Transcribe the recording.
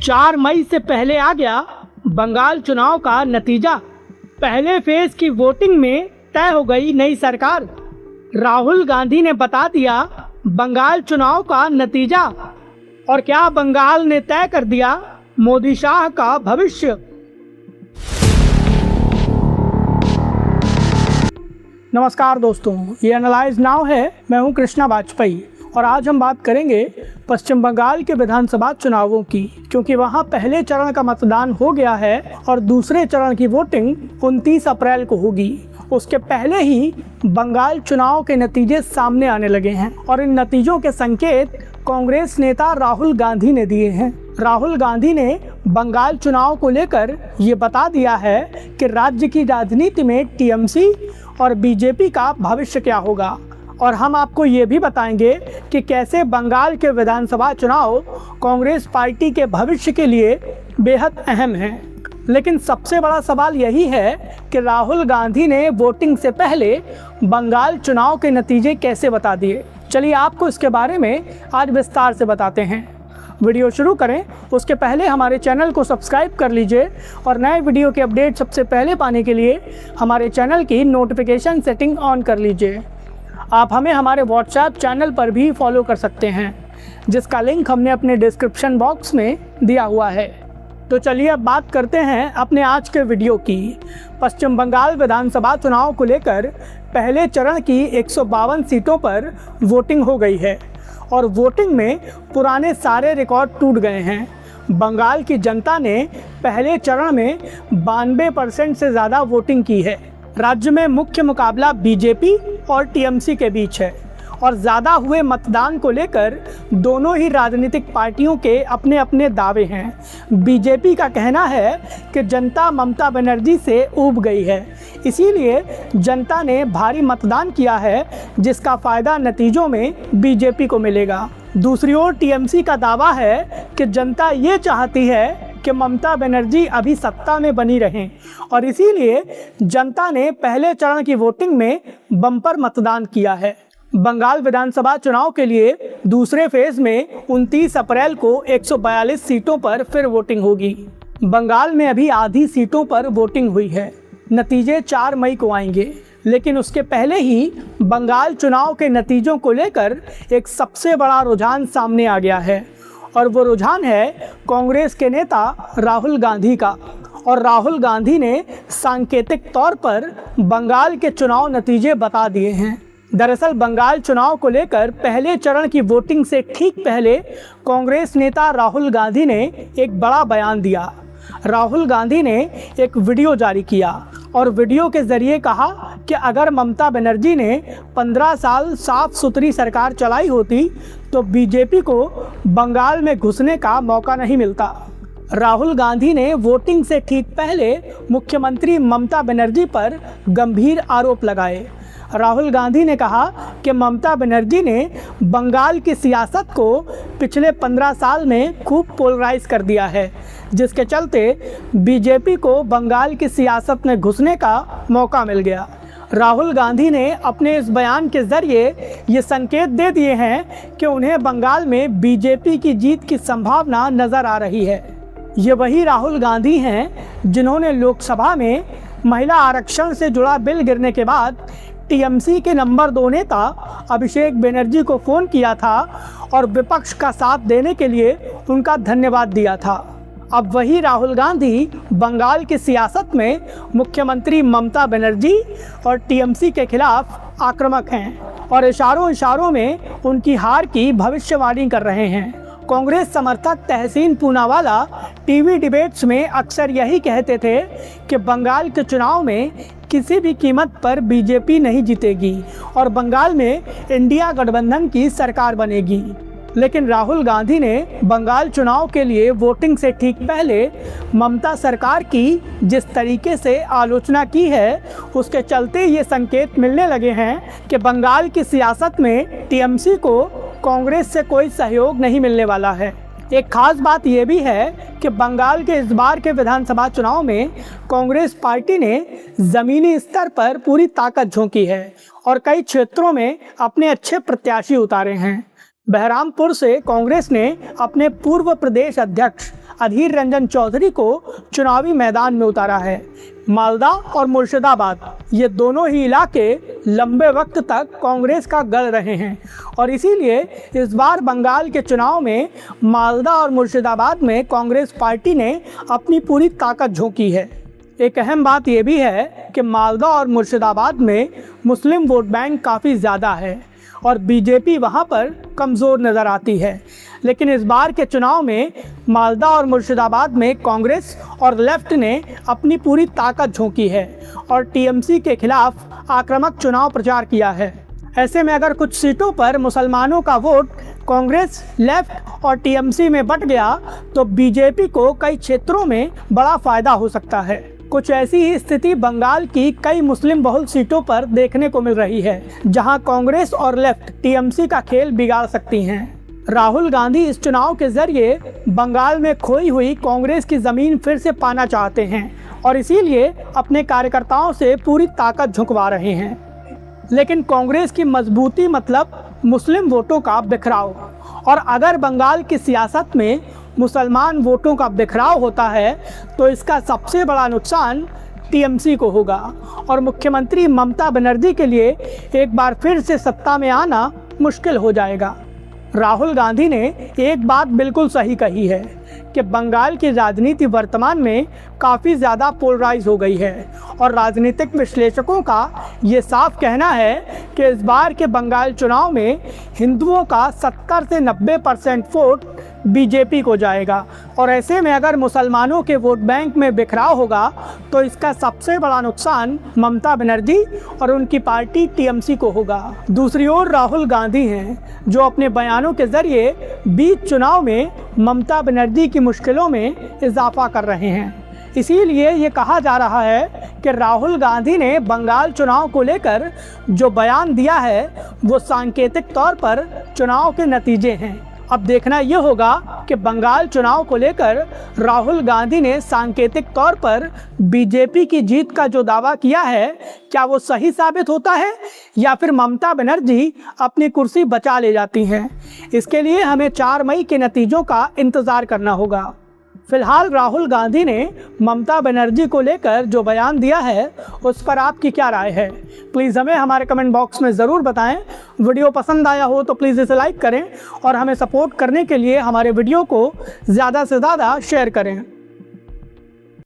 4 मई से पहले आ गया बंगाल चुनाव का नतीजा। पहले फेज की वोटिंग में तय हो गई नई सरकार। राहुल गांधी ने बता दिया बंगाल चुनाव का नतीजा। और क्या बंगाल ने तय कर दिया मोदी शाह का भविष्य। नमस्कार दोस्तों, ये एनालाइज नाउ है। मैं हूं कृष्णा वाजपेयी और आज हम बात करेंगे पश्चिम बंगाल के विधानसभा चुनावों की, क्योंकि वहां पहले चरण का मतदान हो गया है और दूसरे चरण की वोटिंग 29 अप्रैल को होगी। उसके पहले ही बंगाल चुनाव के नतीजे सामने आने लगे हैं और इन नतीजों के संकेत कांग्रेस नेता राहुल गांधी ने दिए हैं। राहुल गांधी ने बंगाल चुनाव को लेकर ये बता दिया है कि राज्य की राजनीति में टीएमसी और बीजेपी का भविष्य क्या होगा। और हम आपको ये भी बताएंगे कि कैसे बंगाल के विधानसभा चुनाव कांग्रेस पार्टी के भविष्य के लिए बेहद अहम हैं। लेकिन सबसे बड़ा सवाल यही है कि राहुल गांधी ने वोटिंग से पहले बंगाल चुनाव के नतीजे कैसे बता दिए। चलिए आपको इसके बारे में आज विस्तार से बताते हैं। वीडियो शुरू करें उसके पहले हमारे चैनल को सब्सक्राइब कर लीजिए और नए वीडियो के अपडेट सबसे पहले पाने के लिए हमारे चैनल की नोटिफिकेशन सेटिंग ऑन कर लीजिए। आप हमें हमारे व्हाट्सएप चैनल पर भी फॉलो कर सकते हैं, जिसका लिंक हमने अपने डिस्क्रिप्शन बॉक्स में दिया हुआ है। तो चलिए अब बात करते हैं अपने आज के वीडियो की। पश्चिम बंगाल विधानसभा चुनाव को लेकर पहले चरण की 152 सीटों पर वोटिंग हो गई है और वोटिंग में पुराने सारे रिकॉर्ड टूट गए हैं। बंगाल की जनता ने पहले चरण में 92% से ज़्यादा वोटिंग की है। राज्य में मुख्य मुकाबला बीजेपी और टीएमसी के बीच है और ज़्यादा हुए मतदान को लेकर दोनों ही राजनीतिक पार्टियों के अपने अपने दावे हैं। बीजेपी का कहना है कि जनता ममता बनर्जी से ऊब गई है, इसीलिए जनता ने भारी मतदान किया है, जिसका फ़ायदा नतीजों में बीजेपी को मिलेगा। दूसरी ओर टीएमसी का दावा है कि जनता ये चाहती है कि ममता बनर्जी अभी सत्ता में बनी रहें और इसीलिए जनता ने पहले चरण की वोटिंग में बम्पर मतदान किया है। बंगाल विधानसभा चुनाव के लिए दूसरे फेज में 29 अप्रैल को 142 सीटों पर फिर वोटिंग होगी। बंगाल में अभी आधी सीटों पर वोटिंग हुई है। नतीजे 4 मई को आएंगे, लेकिन उसके पहले ही बंगाल चुनाव के नतीजों को लेकर एक सबसे बड़ा रुझान सामने आ गया है और वो रुझान है कांग्रेस के नेता राहुल गांधी का। और राहुल गांधी ने सांकेतिक तौर पर बंगाल के चुनाव नतीजे बता दिए हैं। दरअसल बंगाल चुनाव को लेकर पहले चरण की वोटिंग से ठीक पहले कांग्रेस नेता राहुल गांधी ने एक बड़ा बयान दिया। राहुल गांधी ने एक वीडियो जारी किया और वीडियो के ज़रिए कहा कि अगर ममता बनर्जी ने 15 साल साफ सुथरी सरकार चलाई होती तो बीजेपी को बंगाल में घुसने का मौका नहीं मिलता। राहुल गांधी ने वोटिंग से ठीक पहले मुख्यमंत्री ममता बनर्जी पर गंभीर आरोप लगाए। राहुल गांधी ने कहा कि ममता बनर्जी ने बंगाल की सियासत को पिछले 15 साल में खूब पोलराइज कर दिया है, जिसके चलते बीजेपी को बंगाल की सियासत में घुसने का मौका मिल गया। राहुल गांधी ने अपने इस बयान के ज़रिए ये संकेत दे दिए हैं कि उन्हें बंगाल में बीजेपी की जीत की संभावना नज़र आ रही है। ये वही राहुल गांधी हैं जिन्होंने लोकसभा में महिला आरक्षण से जुड़ा बिल गिरने के बाद टीएमसी के नंबर 2 नेता अभिषेक बनर्जी को फ़ोन किया था और विपक्ष का साथ देने के लिए उनका धन्यवाद दिया था। अब वही राहुल गांधी बंगाल की सियासत में मुख्यमंत्री ममता बनर्जी और टीएमसी के खिलाफ आक्रामक हैं और इशारों में उनकी हार की भविष्यवाणी कर रहे हैं। कांग्रेस समर्थक तहसीन पूनावाला टीवी डिबेट्स में अक्सर यही कहते थे कि बंगाल के चुनाव में किसी भी कीमत पर बीजेपी नहीं जीतेगी और बंगाल में इंडिया गठबंधन की सरकार बनेगी। लेकिन राहुल गांधी ने बंगाल चुनाव के लिए वोटिंग से ठीक पहले ममता सरकार की जिस तरीके से आलोचना की है, उसके चलते ये संकेत मिलने लगे हैं कि बंगाल की सियासत में टीएमसी को कांग्रेस से कोई सहयोग नहीं मिलने वाला है। एक खास बात यह भी है कि बंगाल के इस बार के विधानसभा चुनाव में कांग्रेस पार्टी ने ज़मीनी स्तर पर पूरी ताकत झोंकी है और कई क्षेत्रों में अपने अच्छे प्रत्याशी उतारे हैं। बहरामपुर से कांग्रेस ने अपने पूर्व प्रदेश अध्यक्ष अधीर रंजन चौधरी को चुनावी मैदान में उतारा है। मालदा और मुर्शिदाबाद ये दोनों ही इलाके लंबे वक्त तक कांग्रेस का गढ़ रहे हैं और इसीलिए इस बार बंगाल के चुनाव में मालदा और मुर्शिदाबाद में कांग्रेस पार्टी ने अपनी पूरी ताकत झोंकी है। एक अहम बात यह भी है कि मालदा और मुर्शिदाबाद में मुस्लिम वोट बैंक काफ़ी ज़्यादा है और बीजेपी वहां पर कमज़ोर नज़र आती है। लेकिन इस बार के चुनाव में मालदा और मुर्शिदाबाद में कांग्रेस और लेफ्ट ने अपनी पूरी ताकत झोंकी है और टीएमसी के खिलाफ आक्रामक चुनाव प्रचार किया है। ऐसे में अगर कुछ सीटों पर मुसलमानों का वोट कांग्रेस, लेफ्ट और टीएमसी में बट गया तो बीजेपी को कई क्षेत्रों में बड़ा फायदा हो सकता है। कुछ ऐसी ही स्थिति बंगाल की कई मुस्लिम बहुल सीटों पर देखने को मिल रही है, जहां कांग्रेस और लेफ्ट टीएमसी का खेल बिगाड़ सकती हैं। राहुल गांधी इस चुनाव के जरिए बंगाल में खोई हुई कांग्रेस की ज़मीन फिर से पाना चाहते हैं और इसीलिए अपने कार्यकर्ताओं से पूरी ताकत झुकवा रहे हैं। लेकिन कांग्रेस की मजबूती मतलब मुस्लिम वोटों का बिखराव, और अगर बंगाल की सियासत में मुसलमान वोटों का बिखराव होता है तो इसका सबसे बड़ा नुकसान टीएमसी को होगा और मुख्यमंत्री ममता बनर्जी के लिए एक बार फिर से सत्ता में आना मुश्किल हो जाएगा। राहुल गांधी ने एक बात बिल्कुल सही कही है कि बंगाल की राजनीति वर्तमान में काफ़ी ज़्यादा पोलराइज हो गई है और राजनीतिक विश्लेषकों का ये साफ कहना है कि इस बार के बंगाल चुनाव में हिंदुओं का 70 से 90% वोट बीजेपी को जाएगा और ऐसे में अगर मुसलमानों के वोट बैंक में बिखराव होगा तो इसका सबसे बड़ा नुकसान ममता बनर्जी और उनकी पार्टी टीएमसी को होगा। दूसरी ओर राहुल गांधी हैं जो अपने बयानों के जरिए बीच चुनाव में ममता बनर्जी की मुश्किलों में इजाफा कर रहे हैं। इसीलिए ये कहा जा रहा है कि राहुल गांधी ने बंगाल चुनाव को लेकर जो बयान दिया है वो सांकेतिक तौर पर चुनाव के नतीजे हैं। अब देखना यह होगा कि बंगाल चुनाव को लेकर राहुल गांधी ने सांकेतिक तौर पर बीजेपी की जीत का जो दावा किया है क्या वो सही साबित होता है या फिर ममता बनर्जी अपनी कुर्सी बचा ले जाती हैं। इसके लिए हमें 4 मई के नतीजों का इंतज़ार करना होगा। फिलहाल राहुल गांधी ने ममता बनर्जी को लेकर जो बयान दिया है उस पर आपकी क्या राय है, प्लीज़ हमें हमारे कमेंट बॉक्स में ज़रूर बताएं। वीडियो पसंद आया हो तो प्लीज़ इसे लाइक करें और हमें सपोर्ट करने के लिए हमारे वीडियो को ज़्यादा से ज़्यादा शेयर करें।